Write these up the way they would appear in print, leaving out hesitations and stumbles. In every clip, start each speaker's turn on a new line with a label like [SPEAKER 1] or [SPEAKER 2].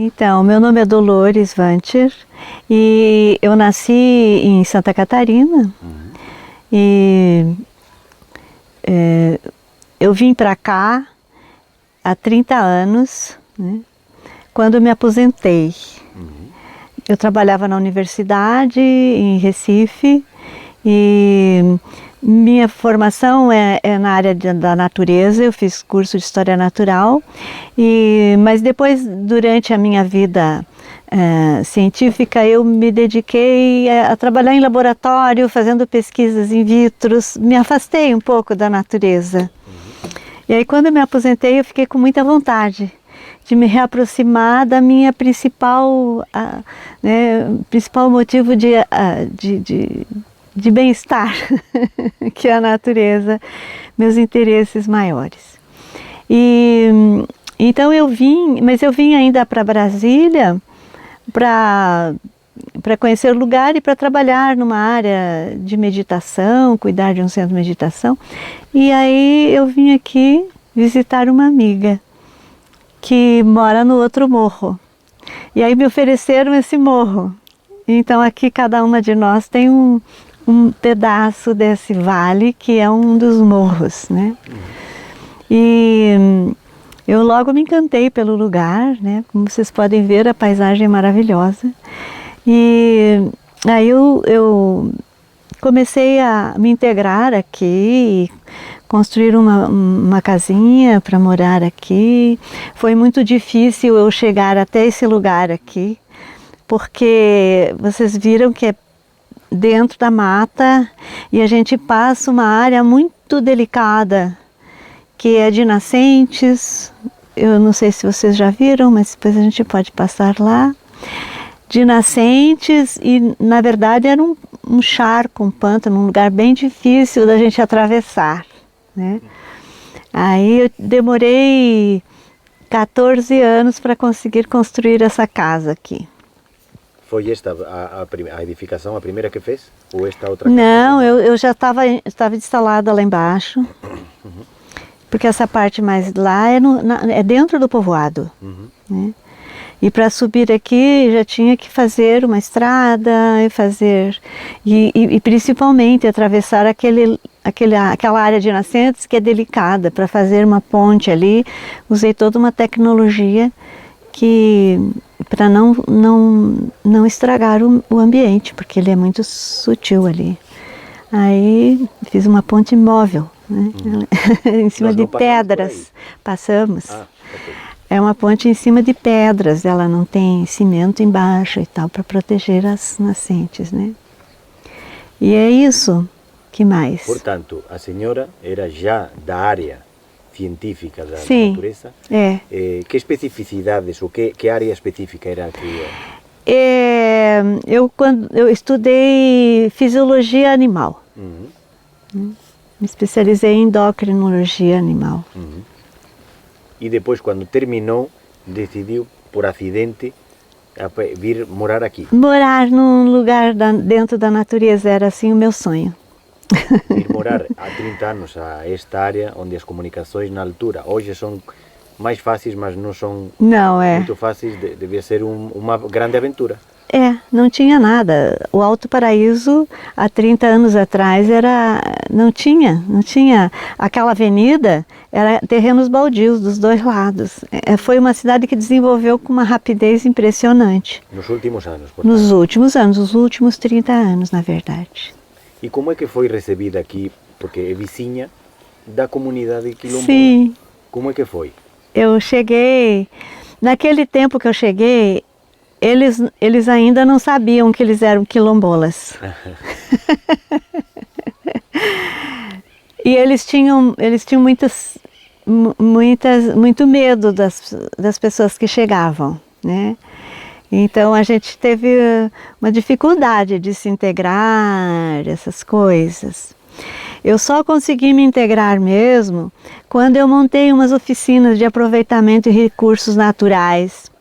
[SPEAKER 1] Então, meu nome é Dolores Vanter e eu nasci em Santa Catarina. E eu vim para cá há 30 anos, né, quando me aposentei. Eu trabalhava na universidade em Recife e minha formação é na área da natureza. Eu fiz curso de História Natural, mas depois, durante a minha vida científica, eu me dediquei a trabalhar em laboratório, fazendo pesquisas in vitro, me afastei um pouco da natureza. E aí, quando eu me aposentei, eu fiquei com muita vontade de me reaproximar da minha principal motivo de bem-estar, que é a natureza, meus interesses maiores. Então eu vim ainda para Brasília para conhecer o lugar e para trabalhar numa área de meditação, cuidar de um centro de meditação. E aí eu vim aqui visitar uma amiga que mora no outro morro. E aí me ofereceram esse morro. Então aqui cada uma de nós tem um pedaço desse vale que é um dos morros, né? E eu logo me encantei pelo lugar, né? Como vocês podem ver, a paisagem é maravilhosa. E aí eu comecei a me integrar aqui, construir uma casinha para morar aqui. Foi muito difícil eu chegar até esse lugar aqui, porque vocês viram que é dentro da mata e a gente passa uma área muito delicada, que é de nascentes. Eu não sei se vocês já viram, mas depois a gente pode passar lá. De nascentes, e na verdade era um charco, um pântano, um lugar bem difícil da gente atravessar, né? Aí eu demorei 14 anos para conseguir construir essa casa aqui.
[SPEAKER 2] Foi esta a edificação, a primeira que fez? Ou esta outra casa?
[SPEAKER 1] Não, eu já estava instalada lá embaixo, porque essa parte mais lá é dentro do povoado, né? E para subir aqui já tinha que fazer uma estrada e principalmente atravessar aquela área de nascentes que é delicada. Para fazer uma ponte ali, usei toda uma tecnologia para não estragar o ambiente, porque ele é muito sutil ali. Aí fiz uma ponte móvel, né? Em cima de pedras. Passamos.
[SPEAKER 2] Okay.
[SPEAKER 1] É uma ponte em cima de pedras, ela não tem cimento embaixo e tal, para proteger as nascentes, né? E é isso. Que mais?
[SPEAKER 2] Portanto, a senhora era já da área científica da natureza.
[SPEAKER 1] É.
[SPEAKER 2] Que especificidades ou que área específica era a que...
[SPEAKER 1] Eu estudei fisiologia animal. Me especializei em endocrinologia animal.
[SPEAKER 2] E depois, quando terminou, decidiu, por acidente, vir morar aqui.
[SPEAKER 1] Morar num lugar dentro da natureza era assim o meu sonho.
[SPEAKER 2] Ir morar há 30 anos a esta área, onde as comunicações na altura hoje são mais fáceis, mas não são muito fáceis, devia ser uma grande aventura.
[SPEAKER 1] Não tinha nada. O Alto Paraíso, há 30 anos atrás, não tinha aquela avenida, era terrenos baldios dos dois lados. Foi uma cidade que desenvolveu com uma rapidez impressionante.
[SPEAKER 2] Nos últimos anos, portanto.
[SPEAKER 1] Nos últimos anos, os últimos 30 anos, na verdade.
[SPEAKER 2] E como é que foi recebida aqui, porque é vizinha da comunidade quilombola?
[SPEAKER 1] Sim.
[SPEAKER 2] Como é que foi?
[SPEAKER 1] Eu cheguei, naquele tempo que eu cheguei, eles ainda não sabiam que eles eram quilombolas. E eles tinham muito medo das pessoas que chegavam, né? Então a gente teve uma dificuldade de se integrar, essas coisas. Eu só consegui me integrar mesmo quando eu montei umas oficinas de aproveitamento de recursos naturais.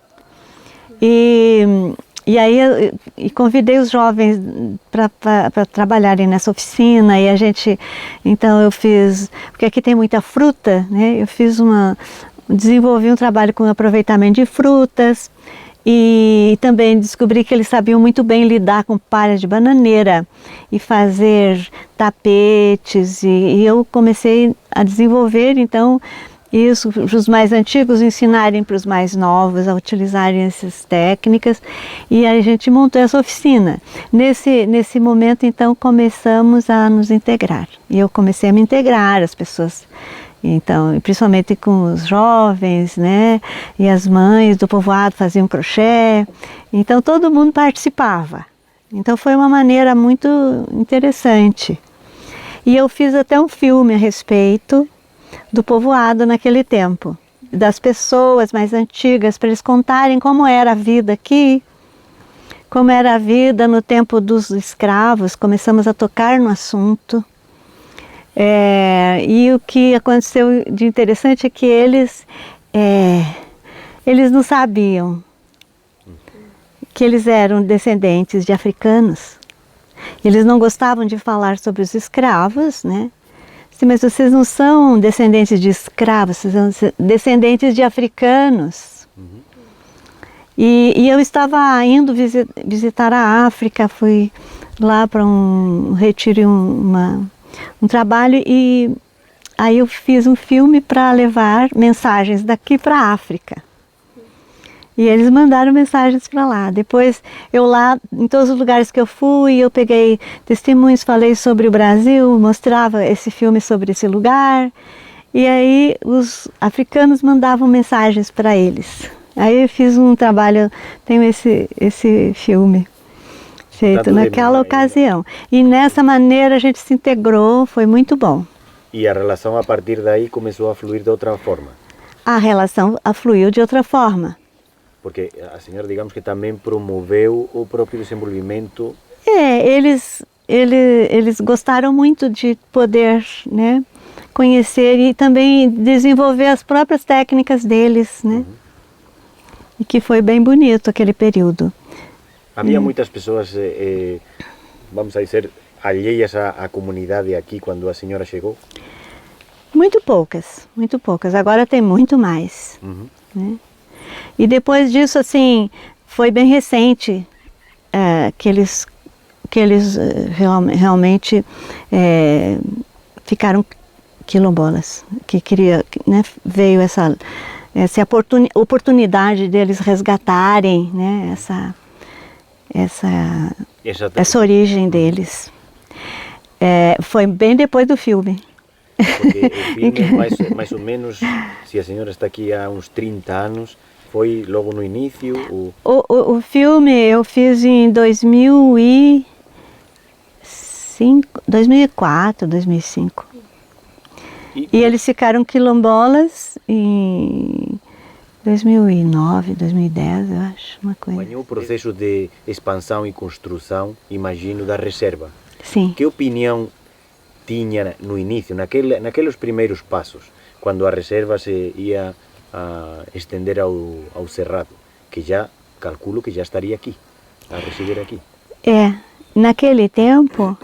[SPEAKER 1] E aí eu convidei os jovens para trabalharem nessa oficina, e então eu fiz, porque aqui tem muita fruta, né? Eu desenvolvi um trabalho com aproveitamento de frutas, E também descobri que eles sabiam muito bem lidar com palha de bananeira e fazer tapetes. E eu comecei a desenvolver, então, isso, os mais antigos ensinarem para os mais novos a utilizarem essas técnicas. E a gente montou essa oficina. Nesse momento, então, começamos a nos integrar. E eu comecei a me integrar, as pessoas... Então, principalmente com os jovens, né? E as mães do povoado faziam crochê. Então, todo mundo participava. Então, foi uma maneira muito interessante. E eu fiz até um filme a respeito do povoado naquele tempo. Das pessoas mais antigas, para eles contarem como era a vida aqui. Como era a vida no tempo dos escravos. Começamos a tocar no assunto. E o que aconteceu de interessante é que eles não sabiam que eles eram descendentes de africanos. Eles não gostavam de falar sobre os escravos, né? Sim, mas vocês não são descendentes de escravos, vocês são descendentes de africanos. Uhum. E eu estava indo visitar a África, fui lá para um retiro, um trabalho, e aí eu fiz um filme para levar mensagens daqui para a África. E eles mandaram mensagens para lá. Depois eu lá, em todos os lugares que eu fui, eu peguei testemunhos, falei sobre o Brasil, mostrava esse filme sobre esse lugar. E aí os africanos mandavam mensagens para eles. Aí eu fiz um trabalho, tenho esse filme feito naquela ocasião. E nessa maneira a gente se integrou, foi muito bom.
[SPEAKER 2] E a relação a partir daí começou a fluir de outra forma?
[SPEAKER 1] A relação fluiu de outra forma.
[SPEAKER 2] Porque a senhora, digamos que também promoveu o próprio desenvolvimento.
[SPEAKER 1] Eles gostaram muito de poder, né, conhecer e também desenvolver as próprias técnicas deles, né? Uhum. E que foi bem bonito aquele período.
[SPEAKER 2] Havia muitas pessoas, vamos a dizer, alheias à comunidade aqui quando a senhora chegou?
[SPEAKER 1] Muito poucas, muito poucas. Agora tem muito mais. Uhum. Né? E depois disso, assim, foi bem recente que eles realmente ficaram quilombolas, que né, veio essa oportunidade deles resgatarem, né, essa origem deles. Foi bem depois do filme.
[SPEAKER 2] Porque o filme, mais ou menos, se a senhora está aqui há uns 30 anos, foi logo no início?
[SPEAKER 1] O filme eu fiz em 2004, 2005. E eles ficaram quilombolas em 2009, 2010, eu acho, uma coisa.
[SPEAKER 2] Acompanhou o processo de expansão e construção, imagino, da reserva.
[SPEAKER 1] Sim.
[SPEAKER 2] Que opinião tinha no início, naqueles primeiros passos, quando a reserva se ia a estender ao cerrado, que já calculo que já estaria aqui, a residir aqui?
[SPEAKER 1] Naquele tempo,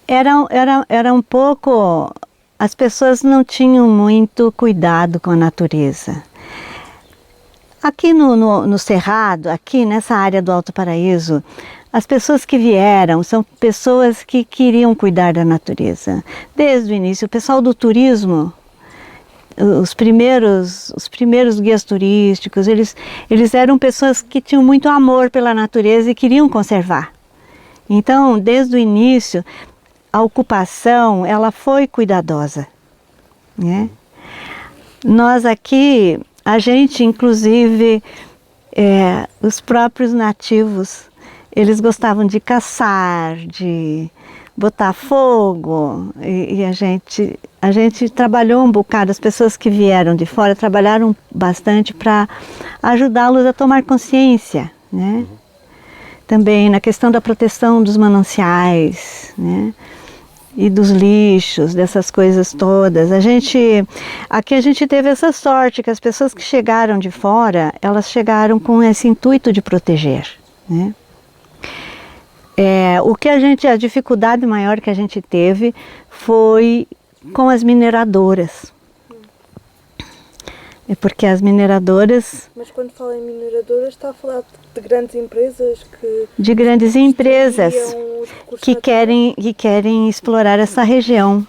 [SPEAKER 1] era um pouco... As pessoas não tinham muito cuidado com a natureza. Aqui no Cerrado, aqui nessa área do Alto Paraíso, as pessoas que vieram são pessoas que queriam cuidar da natureza. Desde o início, o pessoal do turismo, os primeiros guias turísticos, eles eram pessoas que tinham muito amor pela natureza e queriam conservar. Então, desde o início, a ocupação, ela foi cuidadosa, né? Nós aqui, a gente, inclusive, os próprios nativos, eles gostavam de caçar, de botar fogo, e a gente trabalhou um bocado, as pessoas que vieram de fora trabalharam bastante para ajudá-los a tomar consciência, né? Também na questão da proteção dos mananciais, né? E dos lixos, dessas coisas todas. Aqui a gente teve essa sorte, que as pessoas que chegaram de fora, elas chegaram com esse intuito de proteger, né? A dificuldade maior que a gente teve foi com as mineradoras. É porque as mineradoras...
[SPEAKER 3] Mas quando fala em mineradoras, está a falar de grandes empresas que...
[SPEAKER 1] De grandes empresas
[SPEAKER 3] extraíam os recursos
[SPEAKER 1] que querem explorar essa região.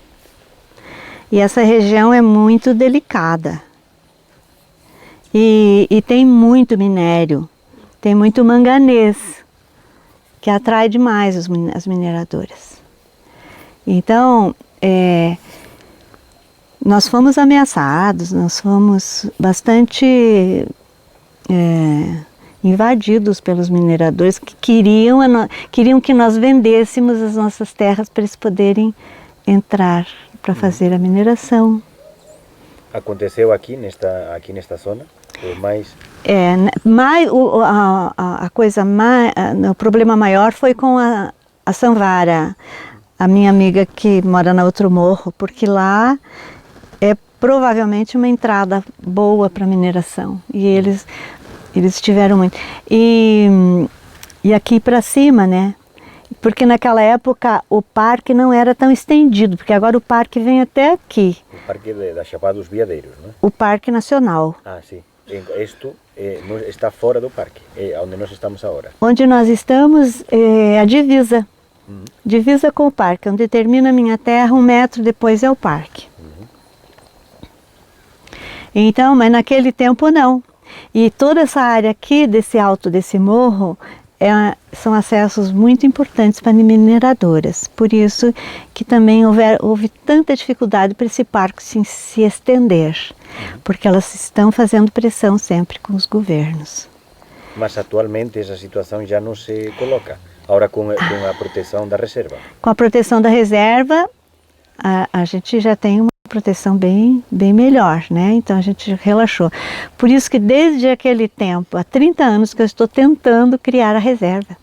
[SPEAKER 1] E essa região é muito delicada. E tem muito minério, tem muito manganês, que atrai demais as mineradoras. Então, nós fomos ameaçados, nós fomos bastante invadidos pelos mineradores que queriam que nós vendêssemos as nossas terras para eles poderem entrar para fazer a mineração.
[SPEAKER 2] Aconteceu aqui nesta zona? Ou mais...
[SPEAKER 1] O problema maior foi com a Sanvara, a minha amiga que mora na outro morro, porque lá é provavelmente uma entrada boa para mineração. E eles tiveram muito. E aqui para cima, né? Porque naquela época o parque não era tão estendido, porque agora o parque vem até aqui.
[SPEAKER 2] O Parque da Chapada dos Veadeiros, não é?
[SPEAKER 1] O Parque Nacional.
[SPEAKER 2] Ah, sim. Isto está fora do parque, onde nós estamos agora.
[SPEAKER 1] Onde nós estamos é a divisa. Divisa com o parque, onde termina a minha terra, 1 metro depois é o parque. Então, mas naquele tempo não. E toda essa área aqui, desse alto desse morro, são acessos muito importantes para mineradoras. Por isso que também houve tanta dificuldade para esse parque se estender, porque elas estão fazendo pressão sempre com os governos.
[SPEAKER 2] Mas atualmente essa situação já não se coloca, agora com a proteção da reserva.
[SPEAKER 1] Com a proteção da reserva, a gente já tem uma proteção bem melhor, né? Então a gente relaxou. Por isso que desde aquele tempo, há 30 anos que eu estou tentando criar a reserva.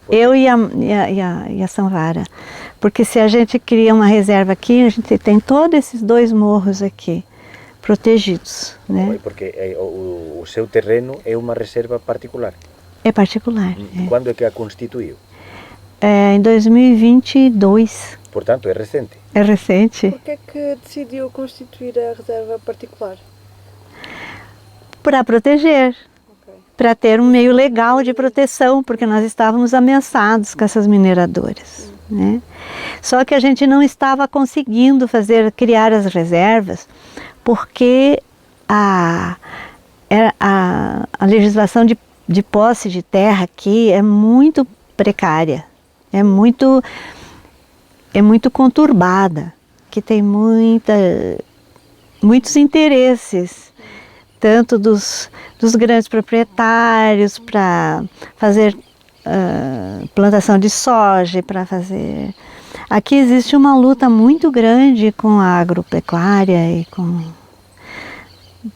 [SPEAKER 1] Eu e a Sanvara. Porque se a gente cria uma reserva aqui, a gente tem todos esses 2 morros aqui protegidos, né?
[SPEAKER 2] Porque o seu terreno é uma reserva particular.
[SPEAKER 1] É particular.
[SPEAKER 2] Quando é que a constituiu?
[SPEAKER 1] Em 2022.
[SPEAKER 2] Portanto, é recente.
[SPEAKER 1] É recente.
[SPEAKER 3] Por que é que decidiu constituir a reserva particular?
[SPEAKER 1] Para proteger. Para ter um meio legal de proteção, porque nós estávamos ameaçados com essas mineradoras, né? Só que a gente não estava conseguindo criar as reservas, porque a legislação de posse de terra aqui é muito precária, é muito conturbada, que tem muitos interesses, tanto dos grandes proprietários para fazer plantação de soja, para fazer... Aqui existe uma luta muito grande com a agropecuária e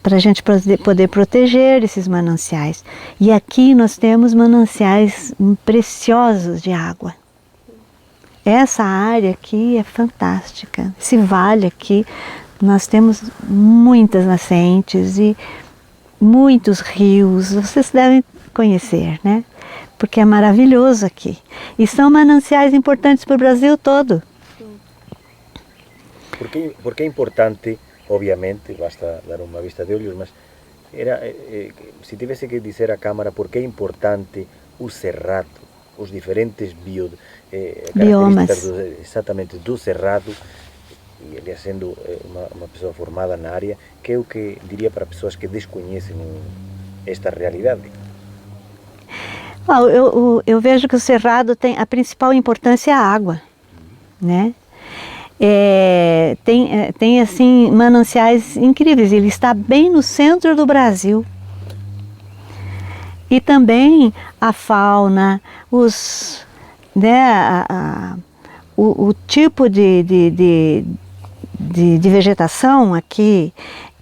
[SPEAKER 1] para a gente poder proteger esses mananciais. E aqui nós temos mananciais preciosos de água. Essa área aqui é fantástica. Esse vale aqui, nós temos muitas nascentes e muitos rios. Vocês devem conhecer, né? Porque é maravilhoso aqui. E são mananciais importantes para o Brasil todo.
[SPEAKER 2] Porque é importante, obviamente, basta dar uma vista de olhos, mas se tivesse que dizer à Câmara por que é importante o cerrado, os diferentes
[SPEAKER 1] biomas,
[SPEAKER 2] exatamente do cerrado, e ele sendo uma pessoa formada na área, que é o que diria para pessoas que desconhecem esta realidade?
[SPEAKER 1] Eu vejo que o cerrado tem a principal importância é a água, né? Tem assim mananciais incríveis. Ele está bem no centro do Brasil. E também a fauna, o tipo de vegetação aqui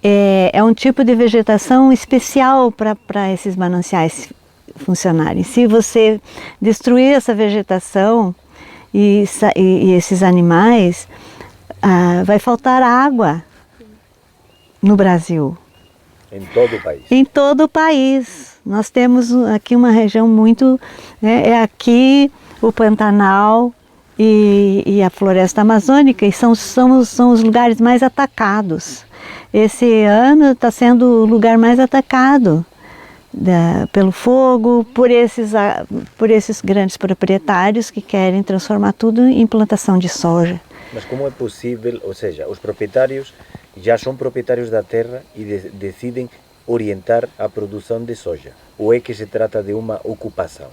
[SPEAKER 1] é um tipo de vegetação especial para esses mananciais funcionarem. Se você destruir essa vegetação e esses animais, vai faltar água no Brasil.
[SPEAKER 2] Em todo o país?
[SPEAKER 1] Em todo o país. Nós temos aqui uma região muito... é aqui o Pantanal, e a floresta amazônica, e são os lugares mais atacados. Esse ano está sendo o lugar mais atacado pelo fogo, por esses grandes proprietários que querem transformar tudo em plantação de soja.
[SPEAKER 2] Mas como é possível, ou seja, os proprietários já são proprietários da terra e decidem orientar a produção de soja? Ou é que se trata de uma ocupação?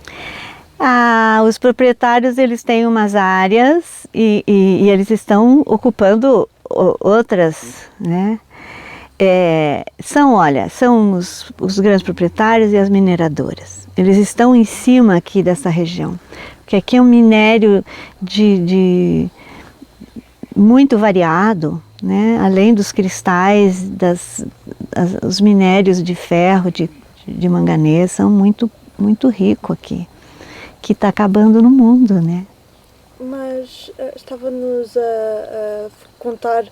[SPEAKER 1] Os proprietários, eles têm umas áreas e eles estão ocupando outras, né? São os grandes proprietários e as mineradoras. Eles estão em cima aqui dessa região, porque aqui é um minério muito variado, né? Além dos cristais, os minérios de ferro, de manganês, são muito, muito rico aqui, que está acabando no mundo, né?
[SPEAKER 3] Mas estava-nos a contar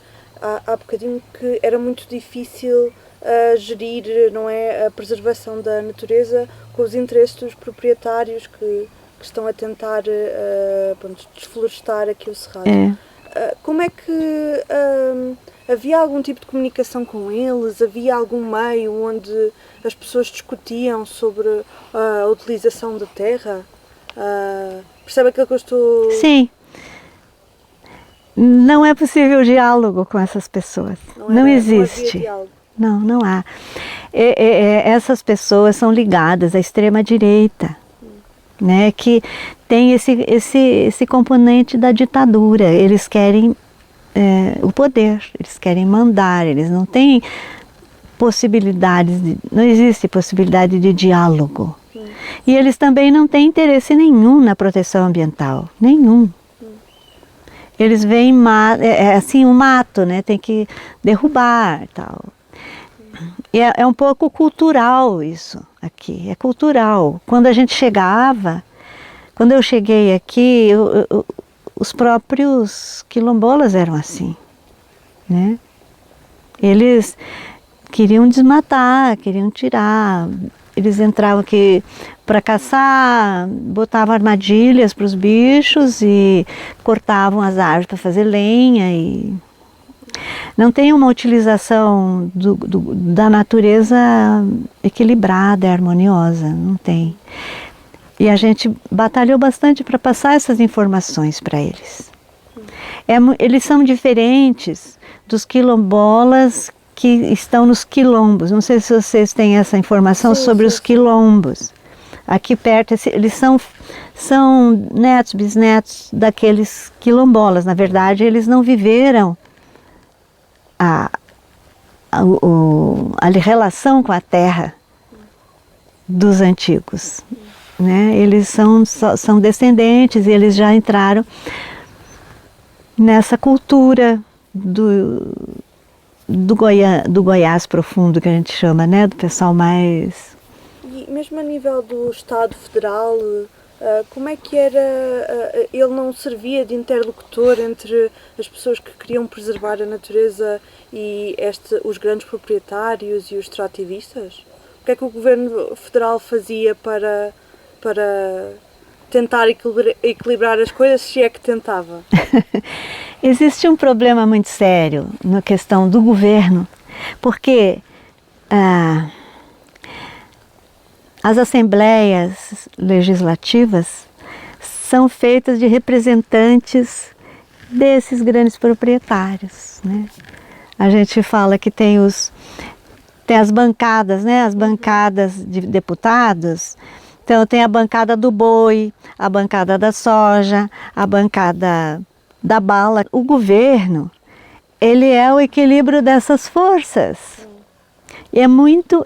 [SPEAKER 3] há bocadinho que era muito difícil gerir, não é, a preservação da natureza com os interesses dos proprietários que estão a tentar desflorestar aqui o Cerrado. Como é que havia algum tipo de comunicação com eles? Havia algum meio onde as pessoas discutiam sobre a utilização da terra? Percebe aquilo que eu estou...
[SPEAKER 1] Sim. Não é possível diálogo com essas pessoas. Não existe. Não há. Essas pessoas são ligadas à extrema-direita, né, que tem esse componente da ditadura. Eles querem o poder, eles querem mandar, eles não têm não existe possibilidade de diálogo. E eles também não têm interesse nenhum na proteção ambiental, nenhum. Eles veem assim, o mato, né? Tem que derrubar e tal. E é um pouco cultural isso aqui, é cultural. Quando eu cheguei aqui, os próprios quilombolas eram assim, né? Eles queriam desmatar, queriam tirar. Eles entravam aqui para caçar, botavam armadilhas para os bichos e cortavam as árvores para fazer lenha. E não tem uma utilização da natureza equilibrada, harmoniosa, não tem. E a gente batalhou bastante para passar essas informações para eles. Eles são diferentes dos quilombolas que estão nos quilombos. Não sei se vocês têm essa informação sobre os quilombos. Aqui perto, eles são netos, bisnetos daqueles quilombolas. Na verdade, eles não viveram a relação com a terra dos antigos, né? Eles são descendentes e eles já entraram nessa cultura do Goiás profundo, que a gente chama, né? Do pessoal mais...
[SPEAKER 3] E mesmo a nível do Estado Federal, como é que era? Ele não servia de interlocutor entre as pessoas que queriam preservar a natureza e os grandes proprietários e os extrativistas? O que é que o governo federal fazia para tentar equilibrar as coisas, se é que tentava?
[SPEAKER 1] Existe um problema muito sério na questão do governo, porque as assembleias legislativas são feitas de representantes desses grandes proprietários, né? A gente fala que tem as bancadas, né? As bancadas de deputados. Então tem a bancada do boi, a bancada da soja, a bancada da bala. O governo, ele é o equilíbrio dessas forças. E é muito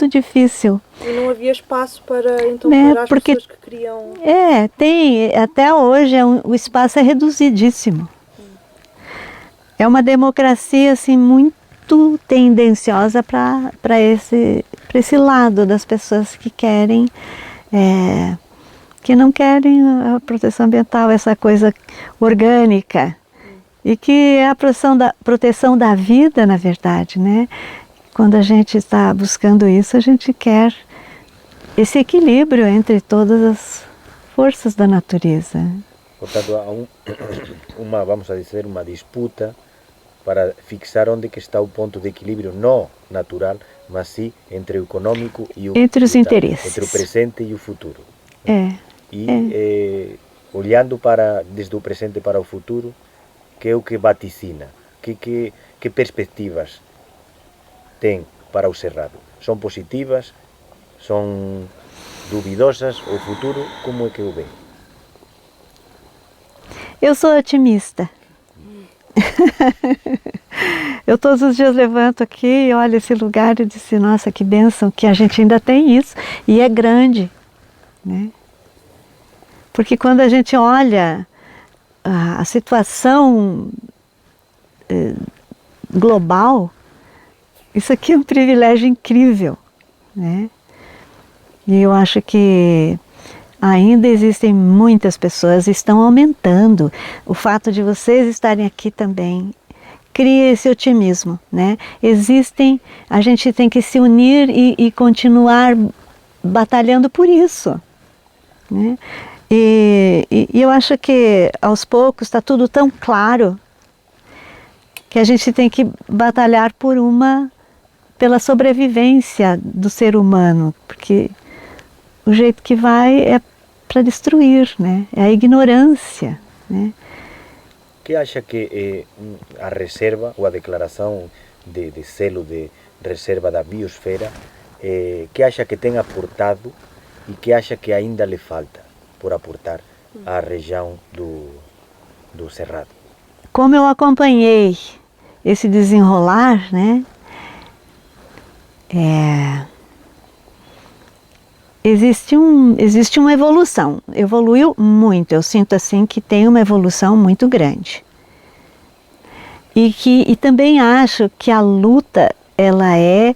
[SPEAKER 1] difícil.
[SPEAKER 3] E não havia espaço para para as pessoas que queriam...
[SPEAKER 1] tem. Até hoje o espaço é reduzidíssimo. É uma democracia assim, muito tendenciosa para esse lado das pessoas que querem... que não querem a proteção ambiental, essa coisa orgânica. E que é a proteção da vida, na verdade, né? Quando a gente está buscando isso, a gente quer esse equilíbrio entre todas as forças da natureza.
[SPEAKER 2] Portanto, há uma, vamos a dizer, uma disputa para fixar onde que está o ponto de equilíbrio, não natural, mas sim entre o econômico e o
[SPEAKER 1] Entre os interesses.
[SPEAKER 2] entre o presente e o futuro.
[SPEAKER 1] É.
[SPEAKER 2] E olhando para desde o presente para o futuro, que é o que vaticina, que perspectivas tem para o Cerrado? São positivas? São duvidosas? O futuro, como é que o vê?
[SPEAKER 1] Eu sou otimista. Eu todos os dias levanto aqui e olho esse lugar e disse, nossa, que bênção que a gente ainda tem isso. E é grande, né? Porque quando a gente olha a situação global, isso aqui é um privilégio incrível, né? E eu acho que ainda existem muitas pessoas, estão aumentando. O fato de vocês estarem aqui também cria esse otimismo, né? A gente tem que se unir e continuar batalhando por isso, né? E eu acho que aos poucos está tudo tão claro que a gente tem que batalhar pela sobrevivência do ser humano, porque o jeito que vai é para destruir, né? É a ignorância, né?
[SPEAKER 2] Que acha que a reserva ou a declaração de selo de reserva da biosfera, que acha que tem aportado e que acha que ainda lhe falta por aportar à região do Cerrado?
[SPEAKER 1] Como eu acompanhei esse desenrolar, né? Existe uma evolução, evoluiu muito, eu sinto assim que tem uma evolução muito grande. E também acho que a luta, ela é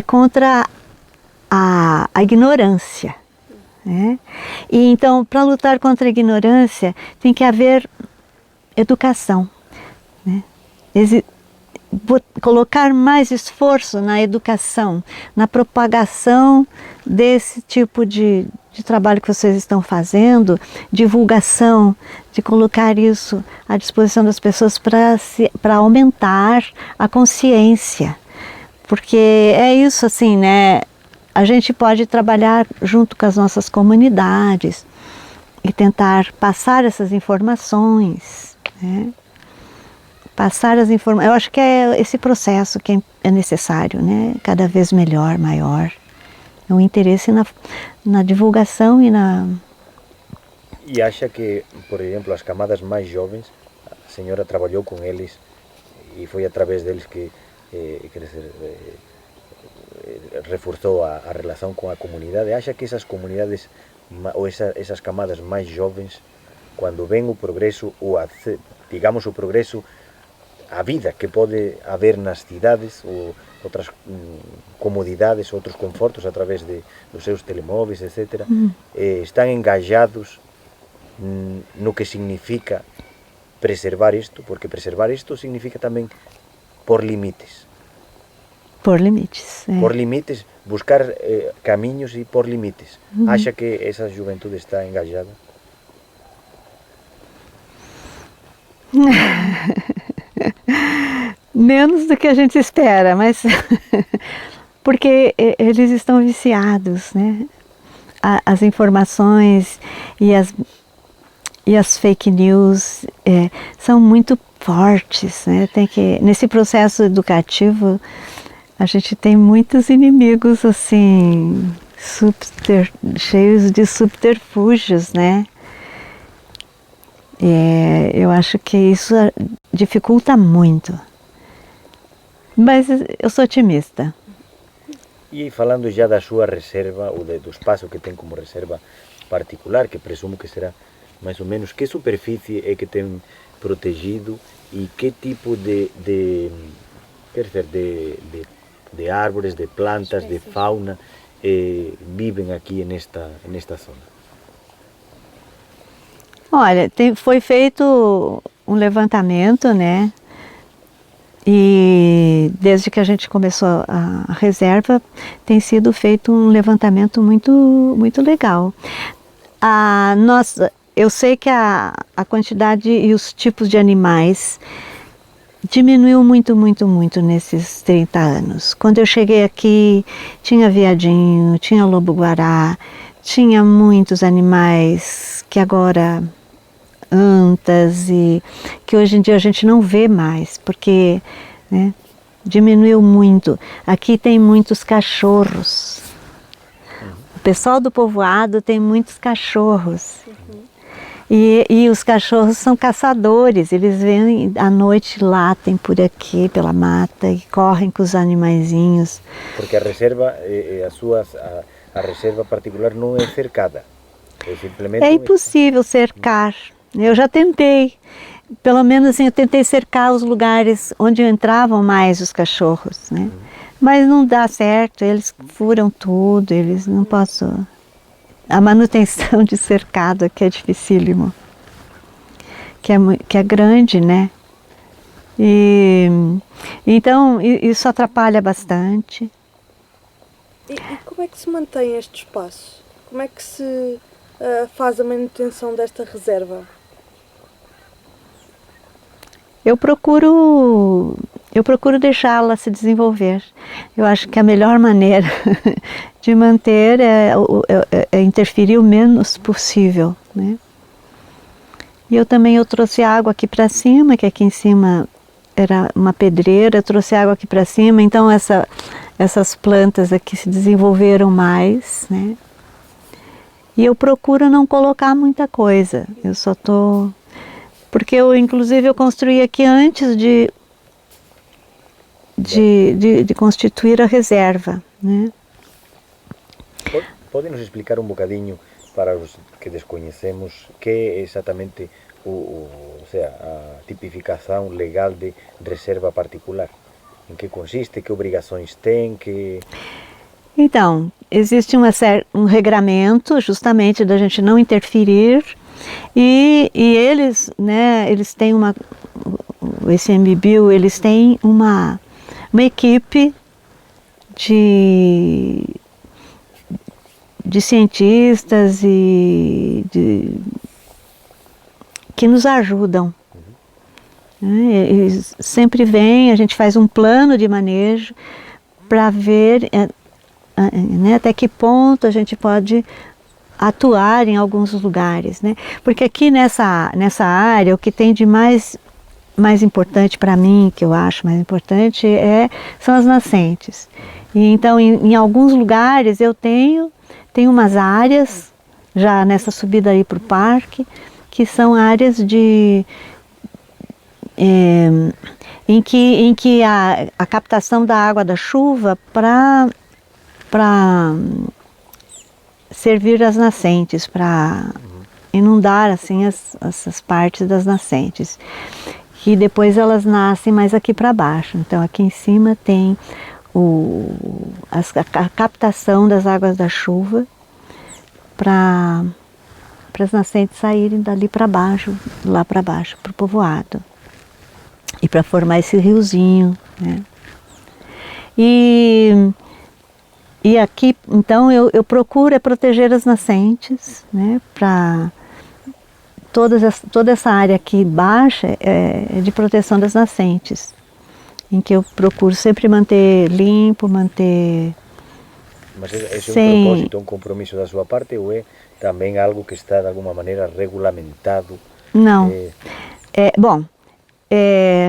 [SPEAKER 1] contra a ignorância, né? E então, para lutar contra a ignorância, tem que haver educação, né? Colocar mais esforço na educação, na propagação desse tipo de trabalho que vocês estão fazendo, divulgação, de colocar isso à disposição das pessoas para aumentar a consciência. Porque é isso assim, né? A gente pode trabalhar junto com as nossas comunidades e tentar passar essas informações, né? Passar as informações. Eu acho que é esse processo que é necessário, né? Cada vez melhor, maior. É um interesse na divulgação e na...
[SPEAKER 2] E acha que, por exemplo, as camadas mais jovens, a senhora trabalhou com eles e foi através deles que reforçou a relação com a comunidade. Acha que essas comunidades ou essas camadas mais jovens, quando vem o progresso, digamos o progresso, a vida que pode haver nas cidades ou outras comodidades, outros confortos através dos seus telemóveis, etc., estão engajados no que significa preservar isto, porque preservar isto significa também pôr limites.
[SPEAKER 1] Pôr limites.
[SPEAKER 2] Pôr limites, buscar caminhos e pôr limites. Acha que essa juventude está engajada?
[SPEAKER 1] Menos do que a gente espera, mas porque eles estão viciados, né? As informações e as fake news são muito fortes, né? Nesse processo educativo a gente tem muitos inimigos assim, cheios de subterfúgios, né? Eu acho que isso dificulta muito. Mas eu sou otimista.
[SPEAKER 2] E falando já da sua reserva, ou do espaço que tem como reserva particular, que presumo que será mais ou menos, que superfície é que tem protegido e que tipo de árvores, de plantas, de fauna vivem aqui nesta zona?
[SPEAKER 1] Olha, foi feito um levantamento, né? E desde que a gente começou a reserva, tem sido feito um levantamento muito, muito legal. Eu sei que a quantidade e os tipos de animais diminuiu muito, muito, muito nesses 30 anos. Quando eu cheguei aqui, tinha veadinho, tinha lobo-guará, tinha muitos animais que agora antas e que hoje em dia a gente não vê mais, porque, né, diminuiu muito. Aqui tem muitos cachorros. O pessoal do povoado tem muitos cachorros. E os cachorros são caçadores, eles vêm à noite, latem por aqui, pela mata, e correm com os animaizinhos.
[SPEAKER 2] Porque a reserva, a reserva particular não é cercada. É simplesmente...
[SPEAKER 1] É impossível cercar. Eu já tentei. Pelo menos assim, eu tentei cercar os lugares onde entravam mais os cachorros, né? Mas não dá certo, eles furam tudo, eles não posso... A manutenção de cercado aqui é dificílimo, que é grande, né? Então, isso atrapalha bastante.
[SPEAKER 3] E como é que se mantém este espaço? Como é que se faz a manutenção desta reserva?
[SPEAKER 1] Eu procuro deixá-la se desenvolver. Eu acho que a melhor maneira de manter é interferir o menos possível, né? E eu trouxe água aqui para cima, que aqui em cima era uma pedreira, eu trouxe água aqui para cima, então essas plantas aqui se desenvolveram mais, né? E eu procuro não colocar muita coisa, eu só estou... Porque inclusive eu construí aqui antes de constituir a reserva, né?
[SPEAKER 2] Pode nos explicar um bocadinho para os que desconhecemos que é exatamente a tipificação legal de reserva particular? Em que consiste, que obrigações tem, que...
[SPEAKER 1] Então, existe um regramento justamente da gente não interferir e eles, né, eles têm o ICMBio, eles têm uma equipe de cientistas que nos ajudam. Eles sempre vêm, a gente faz um plano de manejo para ver né, até que ponto a gente pode atuar em alguns lugares, né? Porque aqui nessa área, o que tem de mais importante para mim, que eu acho mais importante, são as nascentes. E então, em alguns lugares eu tenho umas áreas, já nessa subida aí para o parque, que são áreas em que a captação da água da chuva para servir as nascentes, para inundar assim essas partes das nascentes. E depois elas nascem mais aqui para baixo. Então aqui em cima tem a captação das águas da chuva para as nascentes saírem dali para baixo, lá para baixo, para o povoado. E para formar esse riozinho, né? E aqui, então, eu procuro proteger as nascentes, né? Para toda essa área aqui baixa é de proteção das nascentes, em que eu procuro sempre manter limpo, manter...
[SPEAKER 2] Mas esse é um propósito, um compromisso da sua parte ou é também algo que está de alguma maneira regulamentado?
[SPEAKER 1] Não, bom...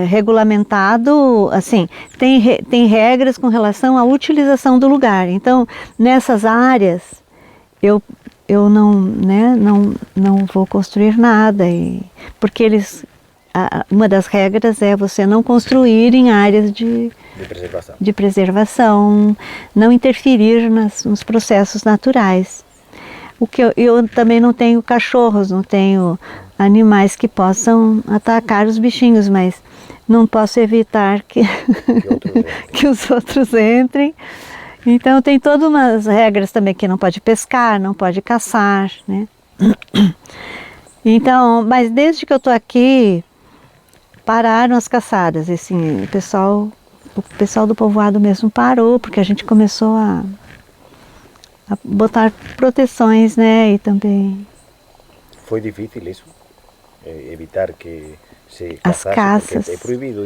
[SPEAKER 1] regulamentado, assim, tem regras com relação à utilização do lugar. Então, nessas áreas, eu não vou construir nada, porque uma das regras é você não construir em áreas de preservação, não interferir nos processos naturais. Eu também não tenho cachorros, não tenho animais que possam atacar os bichinhos, mas não posso evitar que os outros entrem. Então tem todas umas regras também que não pode pescar, não pode caçar, né? Então, mas desde que eu estou aqui, pararam as caçadas. Assim, o pessoal do povoado mesmo parou, porque a gente começou a botar proteções, né? E também
[SPEAKER 2] foi difícil isso? Evitar que se
[SPEAKER 1] As
[SPEAKER 2] caçasse,
[SPEAKER 1] caças.
[SPEAKER 2] porque é proibido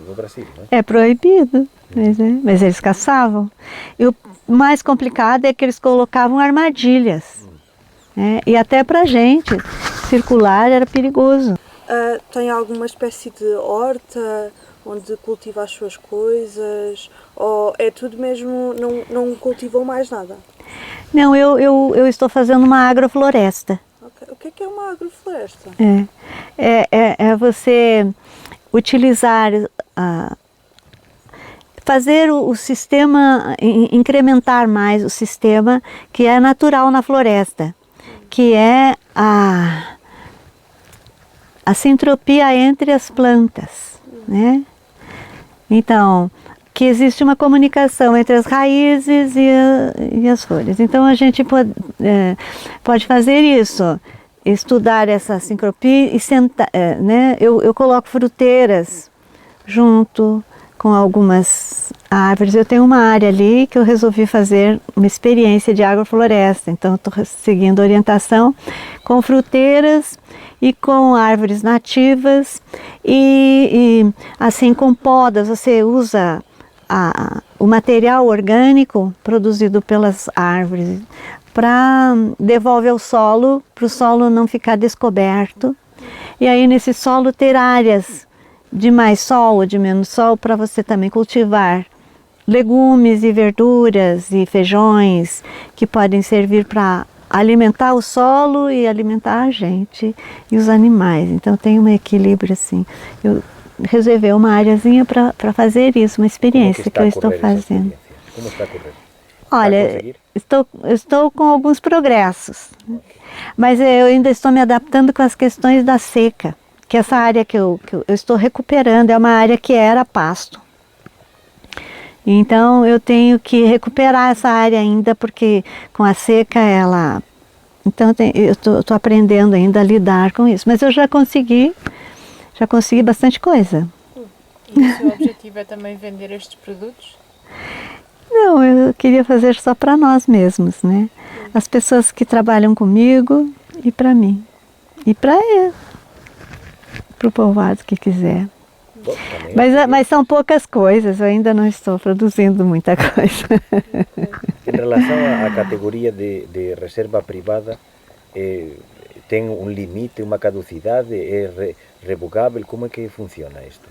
[SPEAKER 2] no Brasil, não é?
[SPEAKER 1] É proibido, mas eles caçavam. E o mais complicado é que eles colocavam armadilhas. Né? E até para gente circular era perigoso.
[SPEAKER 3] Tem alguma espécie de horta onde cultiva as suas coisas? Ou é tudo mesmo, não cultivam mais nada?
[SPEAKER 1] Não, eu estou fazendo uma agrofloresta.
[SPEAKER 3] Okay. O que é uma agrofloresta?
[SPEAKER 1] É você utilizar, fazer o sistema, incrementar mais o sistema que é natural na floresta, que é a sintropia entre as plantas, né? Então, que existe uma comunicação entre as raízes e as folhas. Então a gente pode fazer isso, estudar essa sincropia e sentar, né? Eu coloco fruteiras junto com algumas árvores. Eu tenho uma área ali que eu resolvi fazer uma experiência de agrofloresta. Então estou seguindo orientação com fruteiras e com árvores nativas e assim com podas. Você usa o material orgânico produzido pelas árvores para devolver ao solo, para o solo não ficar descoberto. E aí nesse solo ter áreas de mais sol ou de menos sol para você também cultivar legumes e verduras e feijões que podem servir para alimentar o solo e alimentar a gente e os animais. Então tem um equilíbrio assim. Eu reservei uma areazinha para fazer isso, uma experiência que eu estou fazendo.
[SPEAKER 2] Como está a correr?
[SPEAKER 1] Olha, estou com alguns progressos, mas eu ainda estou me adaptando com as questões da seca, que essa área que eu estou recuperando é uma área que era pasto. Então eu tenho que recuperar essa área ainda, porque com a seca ela... Então eu estou aprendendo ainda a lidar com isso, mas eu já consegui bastante coisa.
[SPEAKER 4] E o seu objetivo é também vender estes produtos?
[SPEAKER 1] Não, eu queria fazer só para nós mesmos, né? As pessoas que trabalham comigo e para mim. E para o povoado que quiser.
[SPEAKER 2] Bom,
[SPEAKER 1] mas são poucas coisas, eu ainda não estou produzindo muita coisa.
[SPEAKER 2] Em relação à categoria de reserva privada, tem um limite, uma caducidade, é revogável? Como é que funciona isto?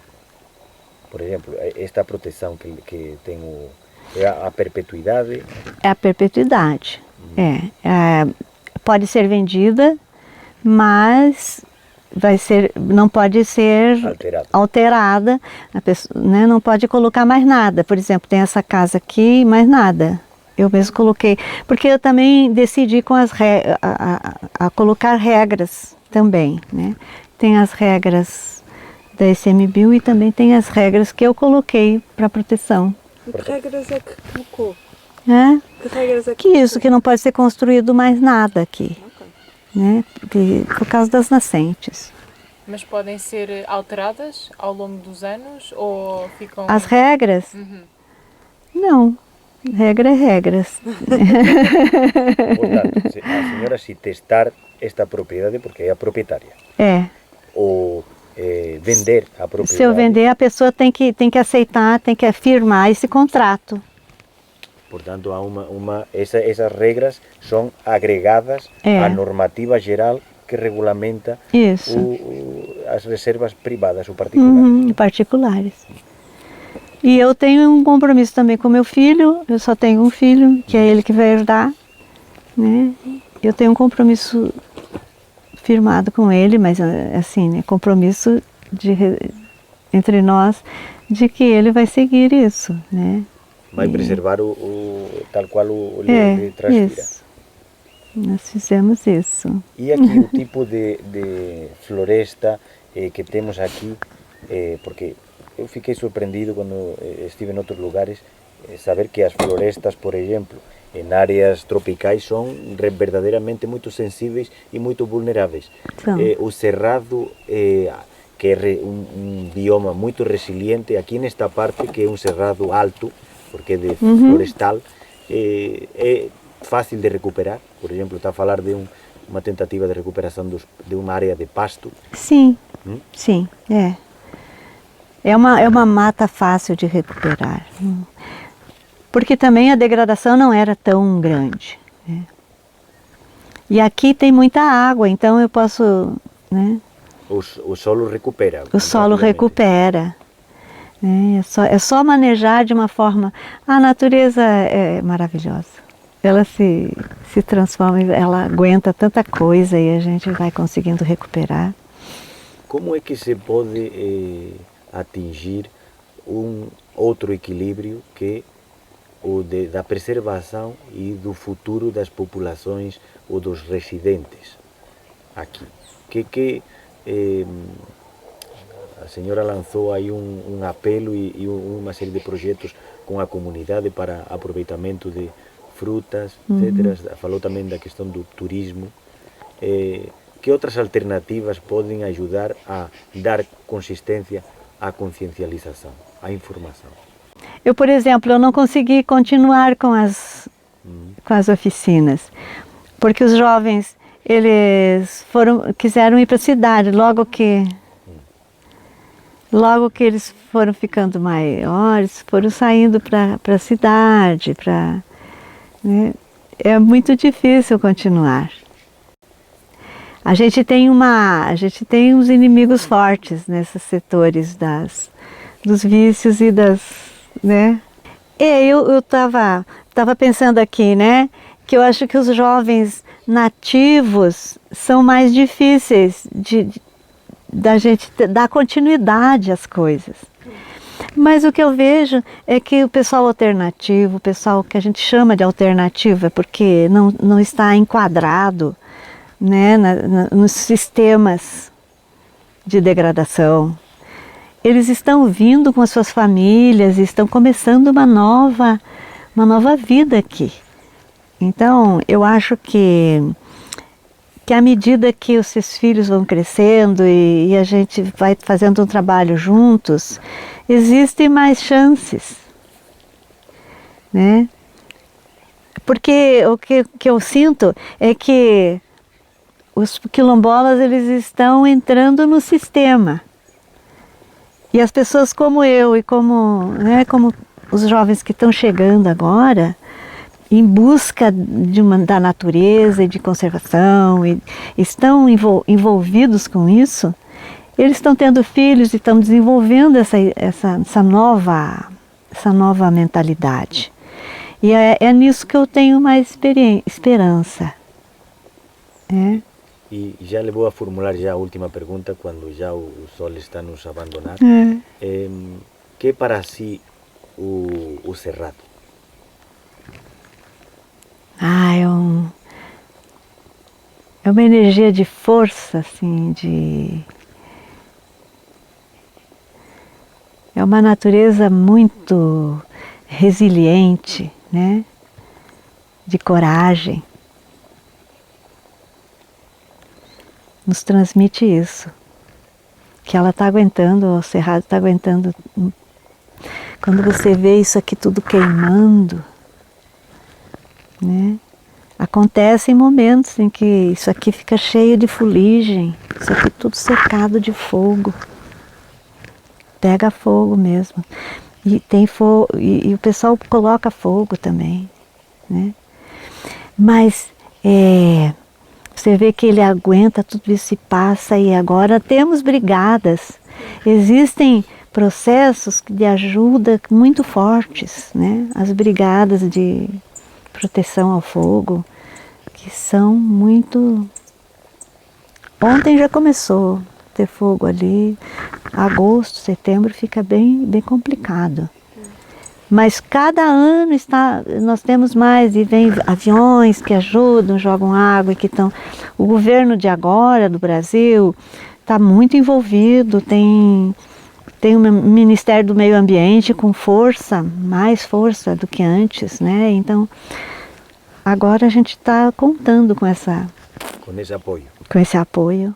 [SPEAKER 2] Por exemplo, esta proteção que tem a perpetuidade?
[SPEAKER 1] É a perpetuidade. Pode ser vendida, mas não pode ser alterada. A pessoa, né, não pode colocar mais nada. Por exemplo, tem essa casa aqui, mais nada. Eu mesmo coloquei, porque eu também decidi com a colocar regras também, né? Tem as regras da ICMBio e também tem as regras que eu coloquei para proteção.
[SPEAKER 3] Que regras é que colocou?
[SPEAKER 1] Que
[SPEAKER 3] regras é
[SPEAKER 1] que isso, que não pode ser construído mais nada aqui, né? Por causa das nascentes.
[SPEAKER 4] Mas podem ser alteradas ao longo dos anos ou ficam...
[SPEAKER 1] As regras? Não. Regra é regras.
[SPEAKER 2] Portanto, a senhora se testar esta propriedade, porque é a proprietária. Ou vender a propriedade.
[SPEAKER 1] Se eu vender, a pessoa tem que aceitar, tem que firmar esse contrato.
[SPEAKER 2] Portanto, essas regras são agregadas à normativa geral que regulamenta as reservas privadas ou particulares.
[SPEAKER 1] Particulares. E eu tenho um compromisso também com meu filho, eu só tenho um filho, que é ele que vai herdar, né? Eu tenho um compromisso firmado com ele, mas assim, né, compromisso entre nós, de que ele vai seguir isso, né?
[SPEAKER 2] Vai preservar tal qual o lhe transpira.
[SPEAKER 1] Isso. Nós fizemos isso.
[SPEAKER 2] E aqui o tipo de floresta que temos aqui, porque eu fiquei surpreendido quando estive em outros lugares, saber que as florestas, por exemplo, em áreas tropicais são verdadeiramente muito sensíveis e muito vulneráveis. O cerrado, que é um bioma muito resiliente, aqui nesta parte, que é um cerrado alto, porque é de florestal, é fácil de recuperar. Por exemplo, está a falar de uma tentativa de recuperação de uma área de pasto.
[SPEAKER 1] Sim, sim, é. É uma mata fácil de recuperar. Porque também a degradação não era tão grande. Né? E aqui tem muita água, então eu posso... Né?
[SPEAKER 2] O solo recupera.
[SPEAKER 1] O solo recupera. Né? É só manejar de uma forma... A natureza é maravilhosa. Ela se transforma, ela aguenta tanta coisa e a gente vai conseguindo recuperar.
[SPEAKER 2] Como é que se pode atingir outro equilíbrio que o da preservação e do futuro das populações ou dos residentes aqui? A senhora lançou aí um apelo e uma série de projetos com a comunidade para aproveitamento de frutas, etc. Falou também da questão do turismo. Que outras alternativas podem ajudar a dar consistência à consciencialização, à informação?
[SPEAKER 1] Eu, por exemplo, eu não consegui continuar com as oficinas, porque os jovens, eles quiseram ir para a cidade, logo que eles foram ficando maiores, foram saindo para a cidade, né? É muito difícil continuar. A gente tem uns inimigos fortes nesses setores dos vícios e né? Eu estava pensando aqui, né? Que eu acho que os jovens nativos são mais difíceis da gente dar continuidade às coisas. Mas o que eu vejo é que o pessoal alternativo, o pessoal que a gente chama de alternativo, é porque não está enquadrado, né, nos sistemas de degradação. Eles estão vindo com as suas famílias e estão começando uma nova vida aqui. Então, eu acho que à medida que os seus filhos vão crescendo e a gente vai fazendo um trabalho juntos, existem mais chances, né? Porque o que eu sinto é que os quilombolas, eles estão entrando no sistema. E as pessoas como eu e como os jovens que estão chegando agora, em busca da natureza e de conservação, e estão envolvidos com isso, eles estão tendo filhos e estão desenvolvendo essa nova mentalidade. E é nisso que eu tenho mais esperança. É.
[SPEAKER 2] E já lhe vou a formular já a última pergunta, quando já o sol está nos abandonar. Que para si o Cerrado?
[SPEAKER 1] É uma energia de força, assim, é uma natureza muito resiliente, né? De coragem. Nos transmite isso, que ela está aguentando, o Cerrado está aguentando. Quando você vê isso aqui tudo queimando, né? Acontecem momentos em que isso aqui fica cheio de fuligem, isso aqui tudo cercado de fogo. Pega fogo mesmo. E tem fogo, e o pessoal coloca fogo também, né? Mas você vê que ele aguenta, tudo isso se passa, e agora temos brigadas. Existem processos de ajuda muito fortes, né? As brigadas de proteção ao fogo, que são muito... Ontem já começou a ter fogo ali, agosto, setembro fica bem complicado. Mas cada ano nós temos mais, e vem aviões que ajudam, jogam água, que estão... O governo de agora, do Brasil, está muito envolvido, tem o Ministério do Meio Ambiente com força, mais força do que antes, né? Então, agora a gente está contando com esse apoio. Com esse apoio.